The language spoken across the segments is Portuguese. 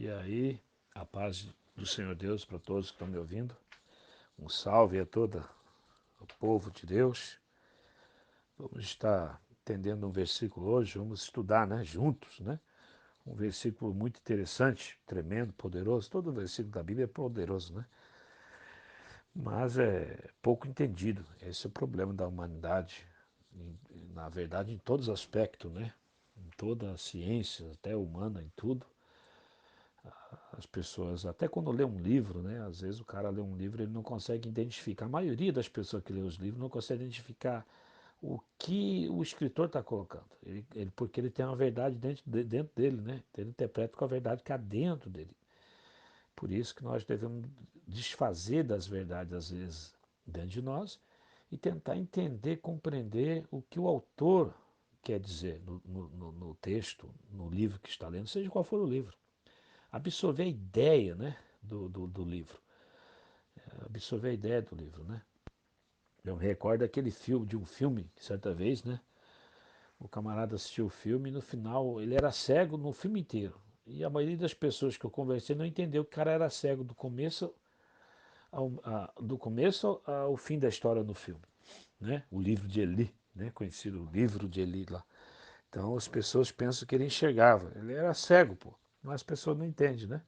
E aí, a paz do Senhor Deus para todos que estão me ouvindo. Um salve a todo o povo de Deus. Vamos estar entendendo um versículo hoje, vamos estudar, juntos, Um versículo muito interessante, tremendo, poderoso. Todo versículo da Bíblia é poderoso, Mas é pouco entendido. Esse é o problema da humanidade. Na verdade, em todos os aspectos, Em toda a ciência, até humana, em tudo. As pessoas, até quando lê um livro, às vezes o cara lê um livro e ele não consegue identificar, a maioria das pessoas que lê os livros não consegue identificar o que o escritor está colocando, porque ele tem uma verdade dentro dele, Ele interpreta com a verdade que há dentro dele. Por isso que nós devemos desfazer das verdades, às vezes, dentro de nós e tentar entender, compreender o que o autor quer dizer no texto, no livro que está lendo, seja qual for o livro. Absorver a ideia, do livro. Absorver a ideia do livro, Eu me recordo daquele filme, de um filme, certa vez, O camarada assistiu o filme e no final ele era cego no filme inteiro. E a maioria das pessoas que eu conversei não entendeu que o cara era cego do começo ao fim da história no filme, O livro de Eli, Conhecido o livro de Eli lá. Então as pessoas pensam que ele enxergava. Ele era cego, pô. Mas as pessoas não entendem,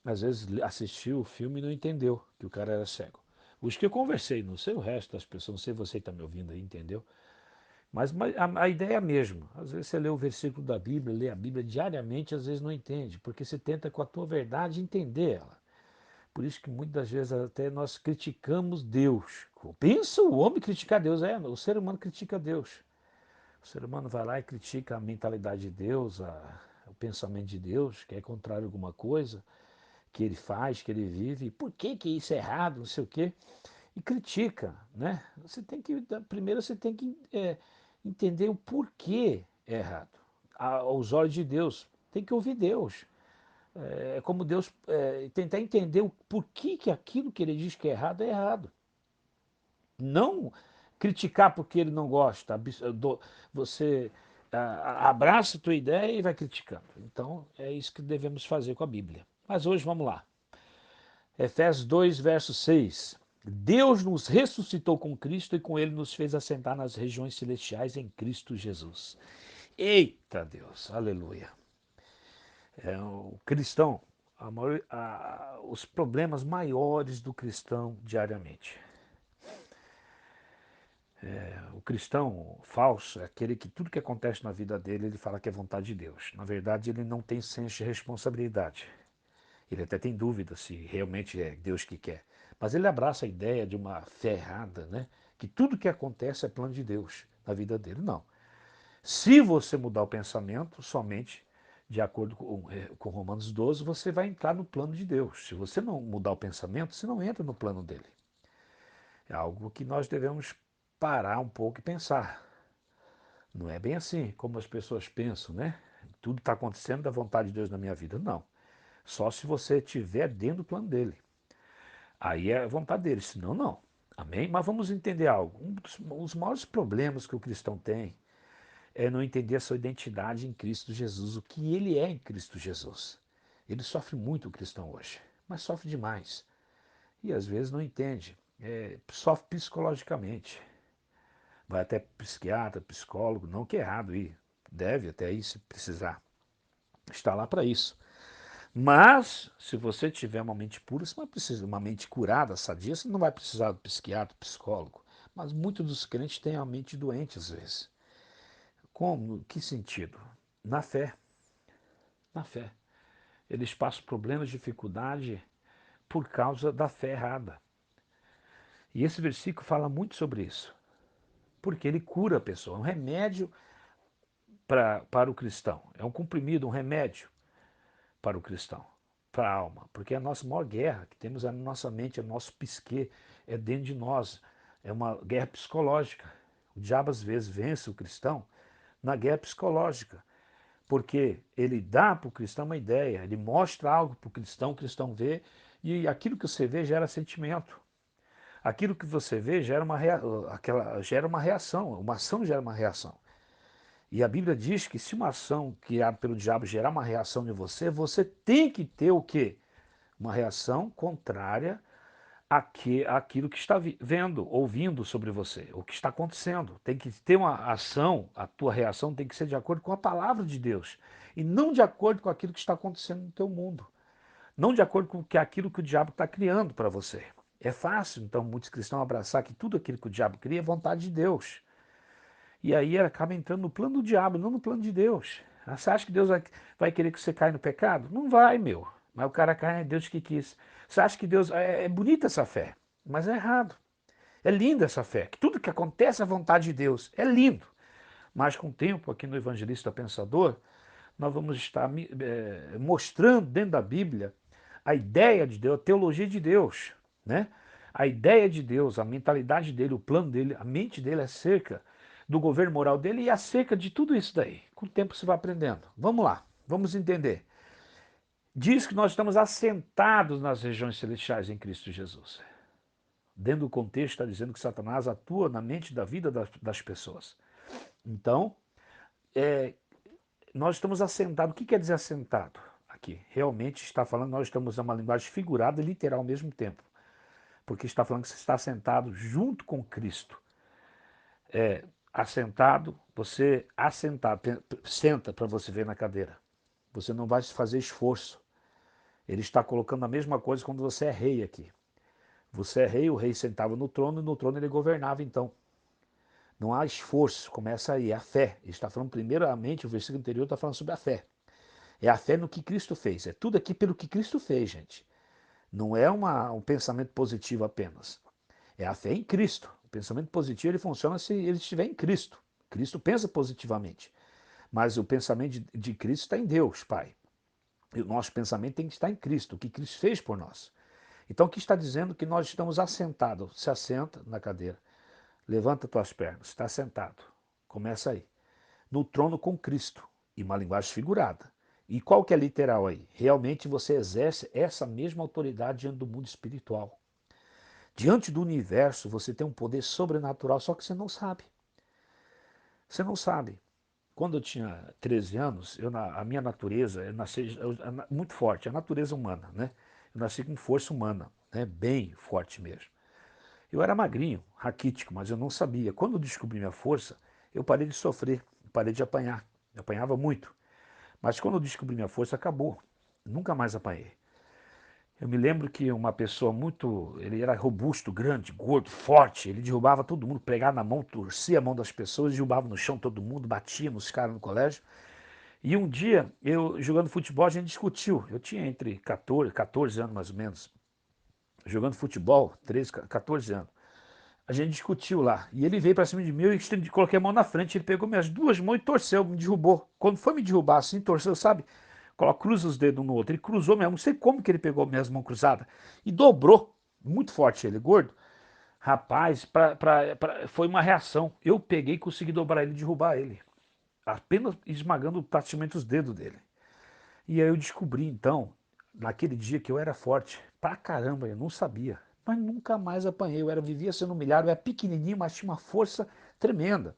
Às vezes assistiu o filme e não entendeu que o cara era cego. Os que eu conversei, não sei o resto das pessoas, não sei você que está me ouvindo aí, entendeu? Mas a ideia é a mesma. Às vezes você lê o versículo da Bíblia, lê a Bíblia diariamente, às vezes não entende, porque você tenta com a tua verdade entender ela. Por isso que muitas vezes até nós criticamos Deus. Pensa o homem criticar Deus, o ser humano critica Deus. O ser humano vai lá e critica a mentalidade de Deus, o pensamento de Deus, que é contrário a alguma coisa que ele faz, que ele vive, por que que isso é errado, não sei o quê, e critica, Você tem que, primeiro você tem que entender o porquê é errado, aos olhos de Deus, tem que ouvir Deus, é como Deus, tentar entender o porquê que aquilo que ele diz que é errado, não criticar porque ele não gosta, você abraça a tua ideia e vai criticando, então é isso que devemos fazer com a Bíblia. Mas hoje vamos lá. Efésios 2, verso 6. Deus nos ressuscitou com Cristo e com ele nos fez assentar nas regiões celestiais em Cristo Jesus. Eita Deus, aleluia. O cristão, os problemas maiores do cristão diariamente. O cristão falso é aquele que tudo que acontece na vida dele, ele fala que é vontade de Deus. Na verdade, ele não tem senso de responsabilidade. Ele até tem dúvida se realmente é Deus que quer. Mas ele abraça a ideia de uma fé errada, Que tudo que acontece é plano de Deus na vida dele. Não. Se você mudar o pensamento, somente de acordo com Romanos 12, você vai entrar no plano de Deus. Se você não mudar o pensamento, você não entra no plano dele. É algo que nós devemos parar um pouco e pensar. Não é bem assim como as pessoas pensam, Tudo está acontecendo da vontade de Deus na minha vida. Não. Só se você estiver dentro do plano dele. Aí é a vontade dele, senão não. Amém? Mas vamos entender algo. Os maiores problemas que o cristão tem é não entender a sua identidade em Cristo Jesus, o que ele é em Cristo Jesus. Ele sofre muito, o cristão hoje, mas sofre demais. E às vezes não entende. Sofre psicologicamente. Vai até psiquiatra, psicólogo, não que é errado ir. Deve até ir se precisar. Está lá para isso. Mas, se você tiver uma mente pura, você não vai precisar, uma mente curada, sadia, você não vai precisar do psiquiatra, psicólogo. Mas muitos dos crentes têm a mente doente às vezes. Como? Que sentido? Na fé. Na fé. Eles passam problemas, dificuldade por causa da fé errada. E esse versículo fala muito sobre isso. Porque ele cura a pessoa. É um remédio para o cristão. É um comprimido, um remédio para o cristão, para a alma, porque a nossa maior guerra que temos é na nossa mente, é no nosso psique, é dentro de nós, é uma guerra psicológica. O diabo às vezes vence o cristão na guerra psicológica, porque ele dá para o cristão uma ideia, ele mostra algo para o cristão vê, e aquilo que você vê gera sentimento. Aquilo que você vê gera uma reação, uma ação gera uma reação. E a Bíblia diz que se uma ação criada pelo diabo gerar uma reação em você, você tem que ter o quê? Uma reação contrária àquilo que está vendo, ouvindo sobre você, o que está acontecendo. Tem que ter uma ação, a tua reação tem que ser de acordo com a palavra de Deus e não de acordo com aquilo que está acontecendo no teu mundo, não de acordo com aquilo que o diabo está criando para você. É fácil, então, muitos cristãos abraçar que tudo aquilo que o diabo cria é vontade de Deus. E aí ela acaba entrando no plano do diabo, não no plano de Deus. Você acha que Deus vai querer que você caia no pecado? Não vai, meu. Mas o cara cai, é Deus que quis. Você acha que Deus... É bonita essa fé, mas é errado. É linda essa fé, que tudo que acontece é a vontade de Deus. É lindo. Mas com o tempo, aqui no Evangelista Pensador, nós vamos estar mostrando dentro da Bíblia a ideia de Deus, a teologia de Deus, né? A ideia de Deus, a mentalidade dele, o plano dele, a mente dele acerca do governo moral dele e acerca de tudo isso daí. Com o tempo você vai aprendendo. Vamos lá, vamos entender. Diz que nós estamos assentados nas regiões celestiais em Cristo Jesus. Dentro do contexto está dizendo que Satanás atua na mente da vida das pessoas. Então, é, nós estamos assentados. O que quer dizer assentado? Aqui, realmente está falando, nós estamos uma linguagem figurada e literal ao mesmo tempo. Porque está falando que você está sentado junto com Cristo. Assentado, você senta para você ver na cadeira. Você não vai fazer esforço. Ele está colocando a mesma coisa quando você é rei aqui. Você é rei, o rei sentava no trono e no trono ele governava então. Não há esforço, começa aí, é a fé. Ele está falando primeiramente, o versículo anterior está falando sobre a fé. É a fé no que Cristo fez. É tudo aqui pelo que Cristo fez, gente. Não é um pensamento positivo apenas. É a fé em Cristo. O pensamento positivo ele funciona se ele estiver em Cristo. Cristo pensa positivamente. Mas o pensamento de Cristo está em Deus, Pai. E o nosso pensamento tem que estar em Cristo, o que Cristo fez por nós. Então aqui está dizendo que nós estamos assentados. Se assenta na cadeira. Levanta tuas pernas. Está sentado. Começa aí. No trono com Cristo. E uma linguagem figurada. E qual que é literal aí? Realmente você exerce essa mesma autoridade diante do mundo espiritual. Diante do universo, você tem um poder sobrenatural, só que você não sabe. Você não sabe. Quando eu tinha 13 anos, a minha natureza, eu nasci muito forte, a natureza humana, né? Eu nasci com força humana, né? Bem forte mesmo. Eu era magrinho, raquítico, mas eu não sabia. Quando eu descobri minha força, eu parei de sofrer, parei de apanhar. Eu apanhava muito. Mas quando eu descobri minha força, acabou. Nunca mais apanhei. Eu me lembro que uma pessoa muito. Ele era robusto, grande, gordo, forte. Ele derrubava todo mundo, pegava na mão, torcia a mão das pessoas, derrubava no chão todo mundo, batia nos caras no colégio. E um dia, eu jogando futebol, a gente discutiu. Eu tinha entre 14 anos mais ou menos, jogando futebol, 13, 14 anos. A gente discutiu lá. E ele veio pra cima de mim, eu coloquei a mão na frente, ele pegou minhas duas mãos e torceu, me derrubou. Quando foi me derrubar assim, torceu, sabe? Cruza os dedos um no outro. Ele cruzou mesmo, não sei como que ele pegou minhas mãos cruzadas. E dobrou. Muito forte ele, gordo. Rapaz, foi uma reação. Eu peguei e consegui dobrar ele e derrubar ele. Apenas esmagando praticamente os dedos dele. E aí eu descobri então, naquele dia, que eu era forte. Pra caramba, eu não sabia. Mas nunca mais apanhei. Vivia sendo humilhado, eu era pequenininho, mas tinha uma força tremenda.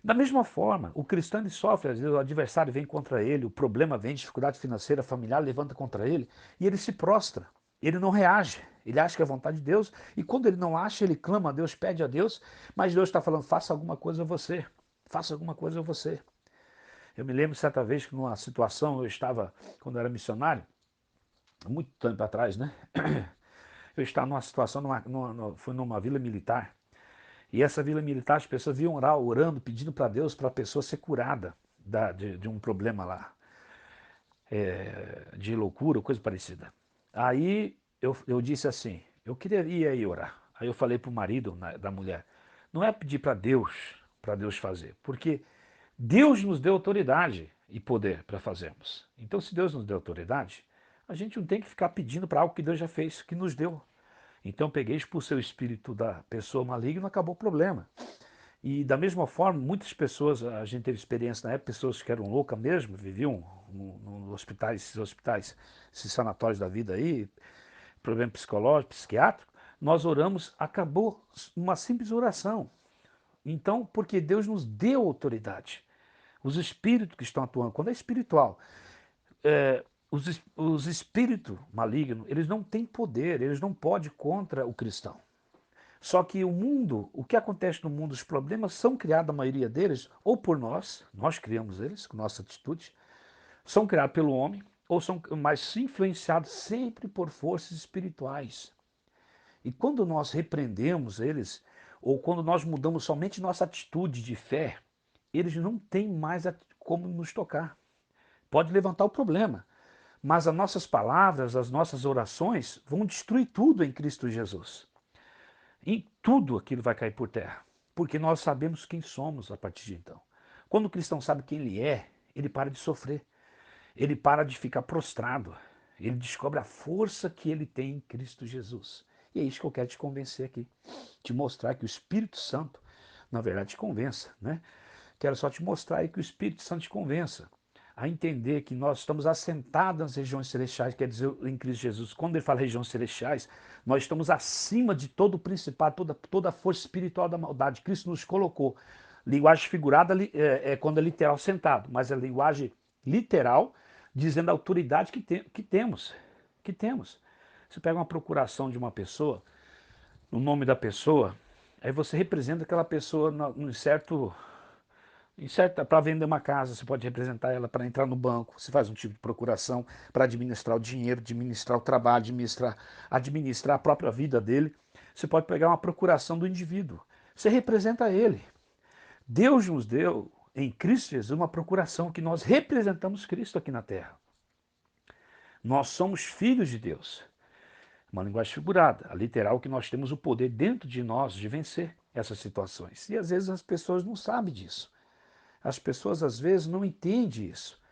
Da mesma forma, o cristão ele sofre, às vezes o adversário vem contra ele, o problema vem, dificuldade financeira, familiar, levanta contra ele, e ele se prostra, ele não reage, ele acha que é vontade de Deus, e quando ele não acha, ele clama a Deus, pede a Deus, mas Deus está falando, faça alguma coisa a você, faça alguma coisa a você. Eu me lembro certa vez que numa situação, eu estava, quando eu era missionário, há muito tempo atrás, né? Eu estava numa situação, fui numa vila militar, e essa vila militar, as pessoas vinham orar, orando, pedindo para Deus para a pessoa ser curada de um problema lá, de loucura, coisa parecida. Aí eu disse assim, eu queria ir aí orar. Aí eu falei para o marido da mulher, não é pedir para Deus fazer, porque Deus nos deu autoridade e poder para fazermos. Então, se Deus nos deu autoridade, a gente não tem que ficar pedindo para algo que Deus já fez, que nos deu. Então, peguei, expulsei o espírito da pessoa maligna e acabou o problema. E da mesma forma, muitas pessoas, a gente teve experiência na época, pessoas que eram loucas mesmo, viviam no hospitais, esses sanatórios da vida aí, problema psicológico, psiquiátrico, nós oramos, acabou uma simples oração. Então, porque Deus nos deu autoridade. Os espíritos que estão atuando, quando é espiritual, é, os espíritos malignos, eles não têm poder, eles não podem contra o cristão. Só que o mundo, o que acontece no mundo, os problemas são criados, a maioria deles, ou por nós criamos eles, com nossa atitude, são criados pelo homem, ou são mais influenciados sempre por forças espirituais. E quando nós repreendemos eles, ou quando nós mudamos somente nossa atitude de fé, eles não têm mais como nos tocar. Pode levantar o problema, mas as nossas palavras, as nossas orações vão destruir tudo em Cristo Jesus. Em tudo aquilo vai cair por terra, porque nós sabemos quem somos a partir de então. Quando o cristão sabe quem ele é, ele para de sofrer, ele para de ficar prostrado, ele descobre a força que ele tem em Cristo Jesus. E é isso que eu quero te convencer aqui, te mostrar que o Espírito Santo, na verdade, te convença, né? Quero só te mostrar aí que o Espírito Santo te convença a entender que nós estamos assentados nas regiões celestiais, quer dizer, em Cristo Jesus. Quando ele fala regiões celestiais, nós estamos acima de todo o principado, toda a força espiritual da maldade. Cristo nos colocou. Linguagem figurada é quando é literal sentado, mas é linguagem literal dizendo a autoridade que temos. Que temos. Você pega uma procuração de uma pessoa, o nome da pessoa, aí você representa aquela pessoa num certo para vender uma casa, você pode representar ela para entrar no banco, você faz um tipo de procuração para administrar o dinheiro, administrar o trabalho, administrar a própria vida dele. Você pode pegar uma procuração do indivíduo. Você representa ele. Deus nos deu em Cristo Jesus uma procuração que nós representamos Cristo aqui na terra. Nós somos filhos de Deus. Uma linguagem figurada, a literal, que nós temos o poder dentro de nós de vencer essas situações. E às vezes as pessoas não sabem disso. As pessoas às vezes não entendem isso.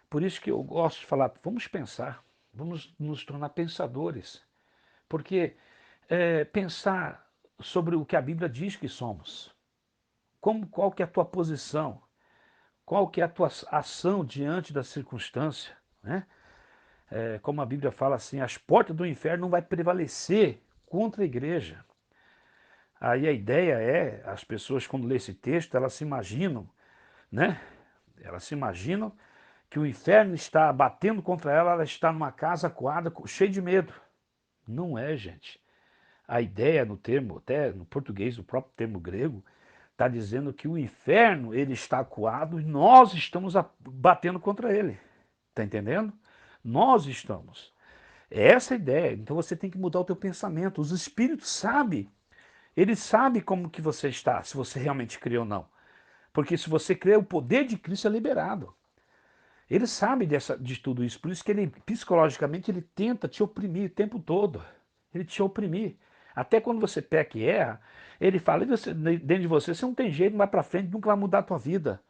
Por isso que eu gosto de falar, vamos pensar, vamos nos tornar pensadores. Porque pensar sobre o que a Bíblia diz que somos, qual que é a tua posição, qual que é a tua ação diante da circunstância, né? Como a Bíblia fala assim, as portas do inferno não vai prevalecer contra a igreja. Aí a ideia é, as pessoas quando lê esse texto, elas se imaginam, né? Elas se imaginam que o inferno está batendo contra ela, ela está numa casa acuada, cheia de medo. Não é, gente. A ideia no termo, até no português, o próprio termo grego, está dizendo que o inferno ele está acuado e nós estamos batendo contra ele. Está entendendo? Nós estamos. É essa a ideia. Então você tem que mudar o teu pensamento. Os espíritos sabem. Eles sabem como que você está, se você realmente crê ou não. Porque se você crê, o poder de Cristo é liberado. Ele sabe de tudo isso, por isso que ele, psicologicamente, ele tenta te oprimir o tempo todo. Ele te oprimir. Até quando você peca e erra, ele fala, dentro de você, você não tem jeito, não vai pra frente, nunca vai mudar a tua vida.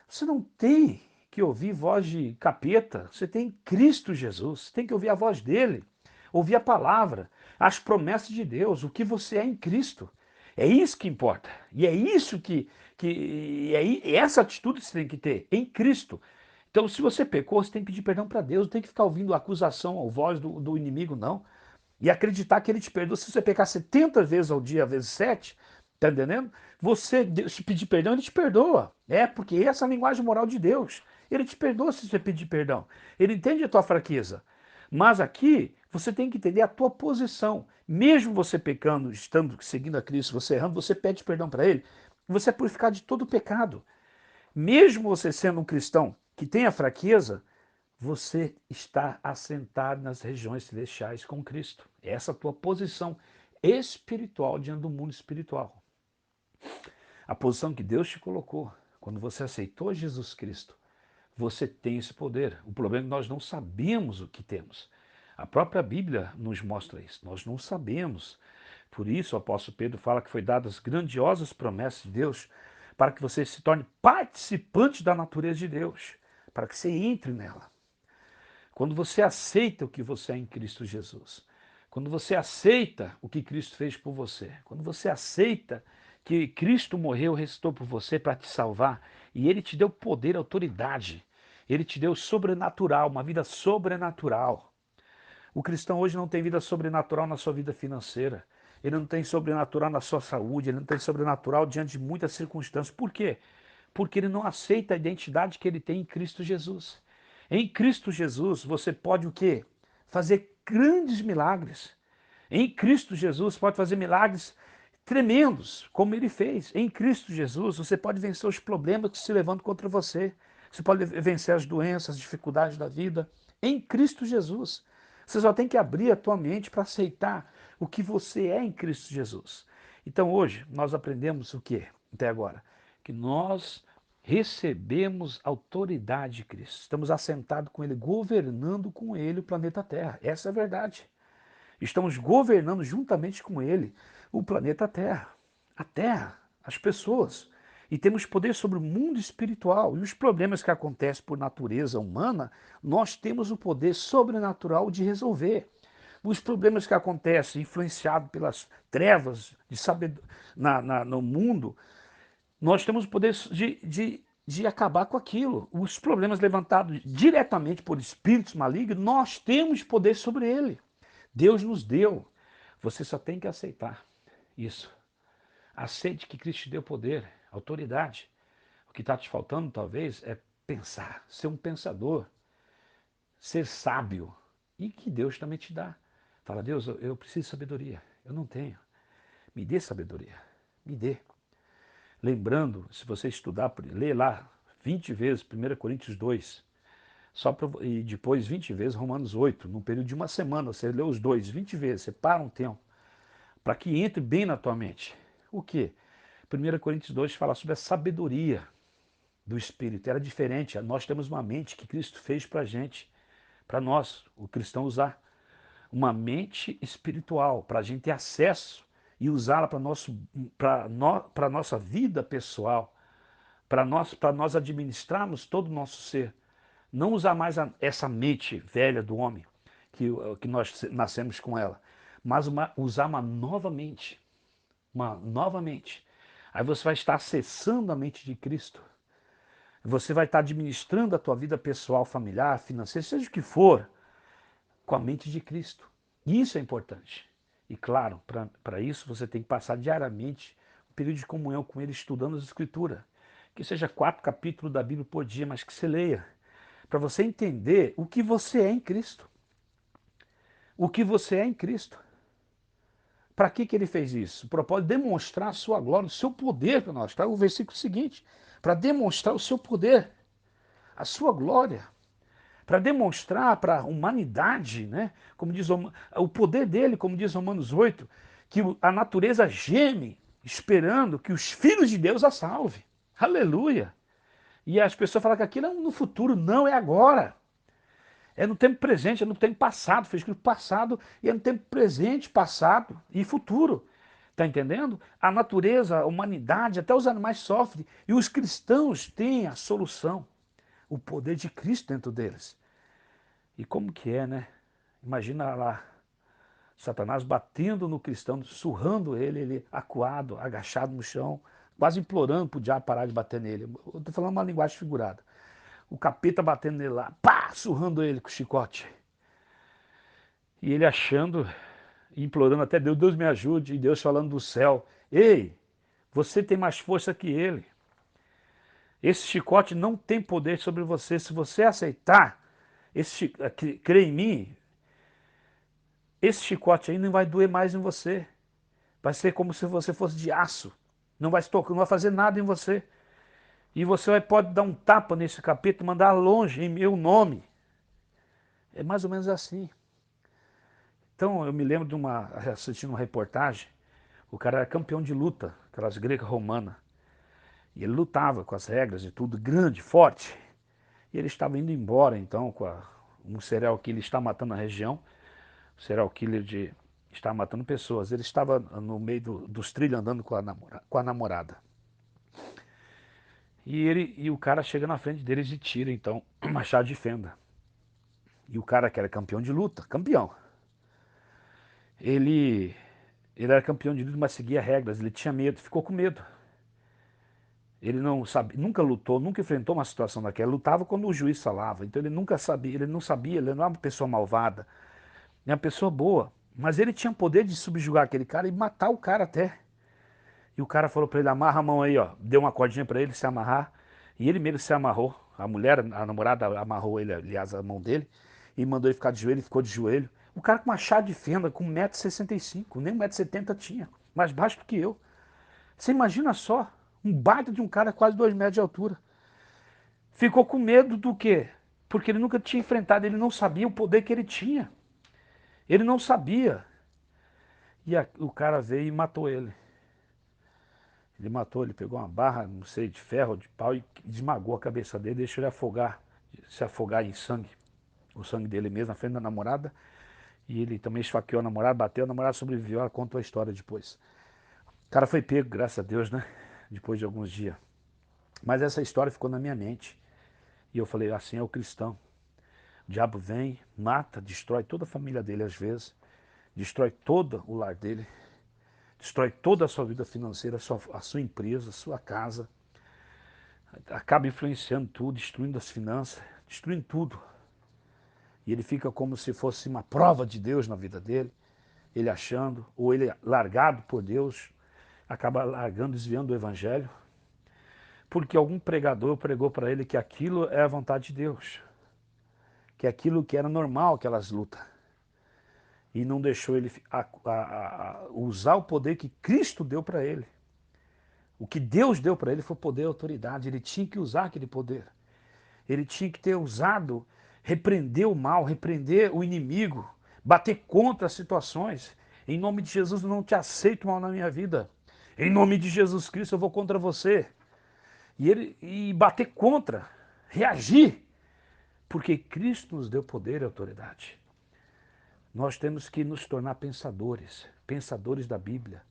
Você não tem que ouvir voz de capeta, você tem Cristo Jesus, você tem que ouvir a voz dele, ouvir a palavra, as promessas de Deus, o que você é em Cristo. É isso que importa. E é isso é essa atitude que você tem que ter em Cristo. Então, se você pecou, você tem que pedir perdão para Deus, não tem que ficar ouvindo a acusação ou voz do inimigo, não. E acreditar que ele te perdoa. Se você pecar 70 vezes ao dia, vezes 7, tá entendendo? Você, se pedir perdão, ele te perdoa. É, porque essa é a linguagem moral de Deus. Ele te perdoa se você pedir perdão. Ele entende a tua fraqueza. Mas aqui, você tem que entender a tua posição. Mesmo você pecando, estando seguindo a Cristo, você errando, você pede perdão para ele. Você é purificado de todo o pecado. Mesmo você sendo um cristão que tem a fraqueza, você está assentado nas regiões celestiais com Cristo. Essa é a tua posição espiritual diante do mundo espiritual. A posição que Deus te colocou. Quando você aceitou Jesus Cristo, você tem esse poder. O problema é que nós não sabemos o que temos. A própria Bíblia nos mostra isso. Nós não sabemos. Por isso o apóstolo Pedro fala que foi dadas grandiosas promessas de Deus para que você se torne participante da natureza de Deus, para que você entre nela. Quando você aceita o que você é em Cristo Jesus, quando você aceita o que Cristo fez por você, quando você aceita que Cristo morreu, ressuscitou por você para te salvar, e Ele te deu poder, autoridade, Ele te deu sobrenatural, uma vida sobrenatural. O cristão hoje não tem vida sobrenatural na sua vida financeira, ele não tem sobrenatural na sua saúde, ele não tem sobrenatural diante de muitas circunstâncias. Por quê? porque ele não aceita a identidade que ele tem em Cristo Jesus. Em Cristo Jesus você pode o quê? Fazer grandes milagres. Em Cristo Jesus pode fazer milagres tremendos, como ele fez. Em Cristo Jesus você pode vencer os problemas que se levantam contra você. Você pode vencer as doenças, as dificuldades da vida. Em Cristo Jesus. Você só tem que abrir a tua mente para aceitar o que você é em Cristo Jesus. Então hoje nós aprendemos o que até agora? Que nós recebemos autoridade de Cristo. Estamos assentados com Ele, governando com Ele o planeta Terra. Essa é a verdade. Estamos governando juntamente com Ele o planeta Terra, as pessoas. E temos poder sobre o mundo espiritual. E os problemas que acontecem por natureza humana, nós temos o poder sobrenatural de resolver. Os problemas que acontecem influenciados pelas trevas de no mundo, nós temos o poder de acabar com aquilo. Os problemas levantados diretamente por espíritos malignos, nós temos poder sobre ele. Deus nos deu. Você só tem que aceitar isso. Aceite que Cristo te deu poder, autoridade. O que está te faltando, talvez, é pensar, ser um pensador, ser sábio. E que Deus também te dá. Fala, Deus, eu preciso de sabedoria. Eu não tenho. Me dê sabedoria. Me dê. Lembrando, se você estudar, lê lá 20 vezes 1 Coríntios 2, e depois 20 vezes Romanos 8, num período de uma semana, você lê os dois 20 vezes, você para um tempo, para que entre bem na tua mente. O quê? 1 Coríntios 2 fala sobre a sabedoria do Espírito. Era diferente, nós temos uma mente que Cristo fez para a gente, para nós, o cristão usar. Uma mente espiritual, para a gente ter acesso e usá-la para a nossa vida pessoal, para nós administrarmos todo o nosso ser. Não usar mais essa mente velha do homem, que nós nascemos com ela, mas usar uma nova mente. Uma nova mente. Aí você vai estar acessando a mente de Cristo. Você vai estar administrando a tua vida pessoal, familiar, financeira, seja o que for, com a mente de Cristo. Isso é importante. E claro, para isso você tem que passar diariamente um período de comunhão com Ele, estudando as Escrituras. Que seja 4 capítulos da Bíblia por dia, mas que você leia. Para você entender o que você é em Cristo. O que você é em Cristo. Para que ele fez isso? O propósito de demonstrar a sua glória, o seu poder para nós. Tá? O versículo seguinte, para demonstrar o seu poder, a sua glória. Para demonstrar para a humanidade, né, como diz o poder dele, como diz Romanos 8, que a natureza geme, esperando que os filhos de Deus a salve. Aleluia! E as pessoas falam que aquilo é no futuro, não, é agora. É no tempo presente, é no tempo passado, foi escrito passado, e é no tempo presente, passado e futuro. Está entendendo? A natureza, a humanidade, até os animais sofrem, e os cristãos têm a solução, o poder de Cristo dentro deles. E como que é, né? Imagina lá, Satanás batendo no cristão, surrando ele acuado, agachado no chão, quase implorando para o diabo parar de bater nele. Eu estou falando uma linguagem figurada. O capeta batendo nele lá, pá, surrando ele com o chicote. E ele achando, implorando até Deus, Deus me ajude, e Deus falando do céu, ei, você tem mais força que ele. Esse chicote não tem poder sobre você. Se você aceitar, crer em mim, esse chicote aí não vai doer mais em você. Vai ser como se você fosse de aço. Não vai tocar, não vai fazer nada em você. E você pode dar um tapa nesse capeta e mandar longe em meu nome. É mais ou menos assim. Então eu me lembro de assistindo uma reportagem, o cara era campeão de luta, aquelas greco-romanas. E ele lutava com as regras e tudo, grande, forte. E ele estava indo embora então com um serial killer está matando a região, um serial killer está matando pessoas. Ele estava no meio dos trilhos andando com a namorada. E o cara chega na frente deles e tira então um machado de fenda. E o cara que era campeão de luta, campeão, ele era campeão de luta, mas seguia regras, ele tinha medo, ficou com medo. Ele não sabe, nunca lutou, nunca enfrentou uma situação daquela. Ele lutava quando o juiz falava. Então ele nunca sabia, ele não sabia, ele não era uma pessoa malvada, é uma pessoa boa. Mas ele tinha poder de subjugar aquele cara e matar o cara até. E o cara falou para ele, amarra a mão aí, ó. Deu uma cordinha para ele se amarrar. E ele mesmo se amarrou, a mulher, a namorada amarrou ele, aliás, a mão dele, e mandou ele ficar de joelho, ele ficou de joelho. O cara com uma chá de fenda, com 1,65 m, nem 1,70 m tinha, mais baixo do que eu. Você imagina só, um baita de um cara quase 2 metros de altura. Ficou com medo do quê? Porque ele nunca tinha enfrentado, ele não sabia o poder que ele tinha. Ele não sabia. E o cara veio e matou ele. Ele matou, ele pegou uma barra, não sei, de ferro, de pau e esmagou a cabeça dele, deixou ele afogar, se afogar em sangue. O sangue dele mesmo, na frente da namorada. E ele também esfaqueou a namorada, bateu, a namorada sobreviveu, ela contou a história depois. O cara foi pego, graças a Deus, né? Depois de alguns dias. Mas essa história ficou na minha mente. E eu falei, assim é o cristão. O diabo vem, mata, destrói toda a família dele às vezes, destrói todo o lar dele, destrói toda a sua vida financeira, a sua empresa, a sua casa, acaba influenciando tudo, destruindo as finanças, destruindo tudo. E ele fica como se fosse uma prova de Deus na vida dele, ele achando, ou ele largado por Deus, acaba largando, desviando do evangelho, porque algum pregador pregou para ele que aquilo é a vontade de Deus, que aquilo que era normal, aquelas lutas. E não deixou ele usar o poder que Cristo deu para ele. O que Deus deu para ele foi poder e autoridade. Ele tinha que usar aquele poder. Ele tinha que ter usado, repreender o mal, repreender o inimigo, bater contra as situações. Em nome de Jesus, eu não te aceito mal na minha vida. Em nome de Jesus Cristo, eu vou contra você. E bater contra, reagir, porque Cristo nos deu poder e autoridade. Nós temos que nos tornar pensadores, pensadores da Bíblia,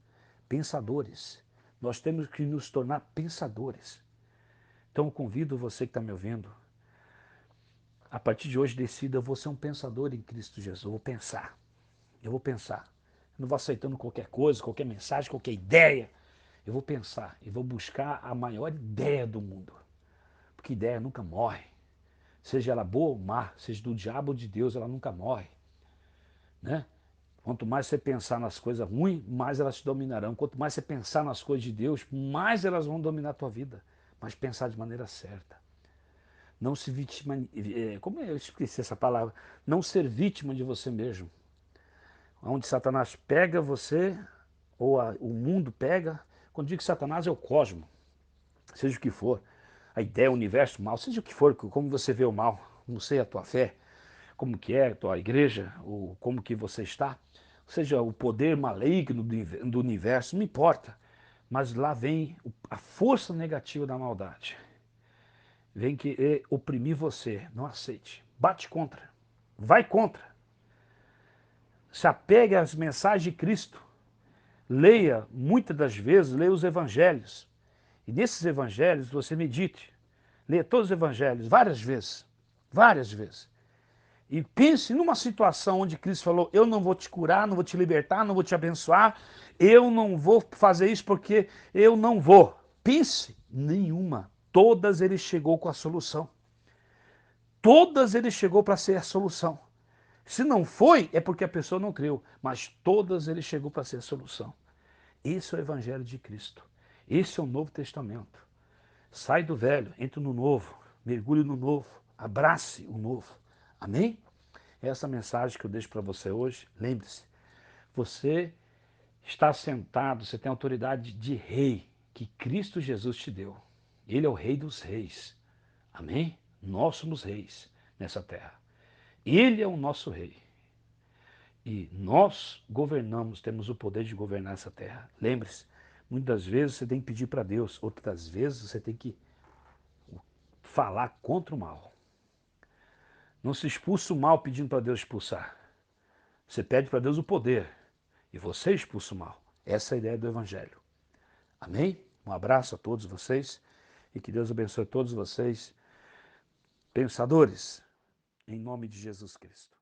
pensadores. Nós temos que nos tornar pensadores. Então eu convido você que está me ouvindo, a partir de hoje decida, eu vou ser um pensador em Cristo Jesus, eu vou pensar, eu vou pensar. Eu não vou aceitando qualquer coisa, qualquer mensagem, qualquer ideia. Eu vou pensar e vou buscar a maior ideia do mundo, porque ideia nunca morre. Seja ela boa ou má, seja do diabo ou de Deus, ela nunca morre, né? Quanto mais você pensar nas coisas ruins, mais elas te dominarão. Quanto mais você pensar nas coisas de Deus, mais elas vão dominar a tua vida. Mas pensar de maneira certa. Não se vítima... Como eu esqueci essa palavra? Não ser vítima de você mesmo. Onde Satanás pega você, ou o mundo pega. Quando digo que Satanás é o cosmos, seja o que for. A ideia, o universo, o mal, seja o que for, como você vê o mal. Não sei a tua fé, como que é a tua igreja, ou como que você está, ou seja, o poder maligno do universo, não importa. Mas lá vem a força negativa da maldade. Vem que oprimir você, não aceite. Bate contra, vai contra. Se apegue às mensagens de Cristo. Leia, muitas das vezes, leia os evangelhos. E nesses evangelhos você medite. Leia todos os evangelhos, várias vezes. Várias vezes. E pense numa situação onde Cristo falou, eu não vou te curar, não vou te libertar, não vou te abençoar, eu não vou fazer isso porque eu não vou. Pense, nenhuma. Todas ele chegou com a solução. Todas ele chegou para ser a solução. Se não foi, é porque a pessoa não creu, mas todas ele chegou para ser a solução. Esse é o Evangelho de Cristo. Esse é o Novo Testamento. Sai do velho, entre no novo, mergulhe no novo, abrace o novo. Amém? Essa mensagem que eu deixo para você hoje, lembre-se, você está sentado, você tem autoridade de rei que Cristo Jesus te deu. Ele é o rei dos reis. Amém? Nós somos reis nessa terra. Ele é o nosso rei. E nós governamos, temos o poder de governar essa terra. Lembre-se, muitas vezes você tem que pedir para Deus, outras vezes você tem que falar contra o mal. Não se expulsa o mal pedindo para Deus expulsar. Você pede para Deus o poder e você expulsa o mal. Essa é a ideia do Evangelho. Amém? Um abraço a todos vocês e que Deus abençoe todos vocês, pensadores, em nome de Jesus Cristo.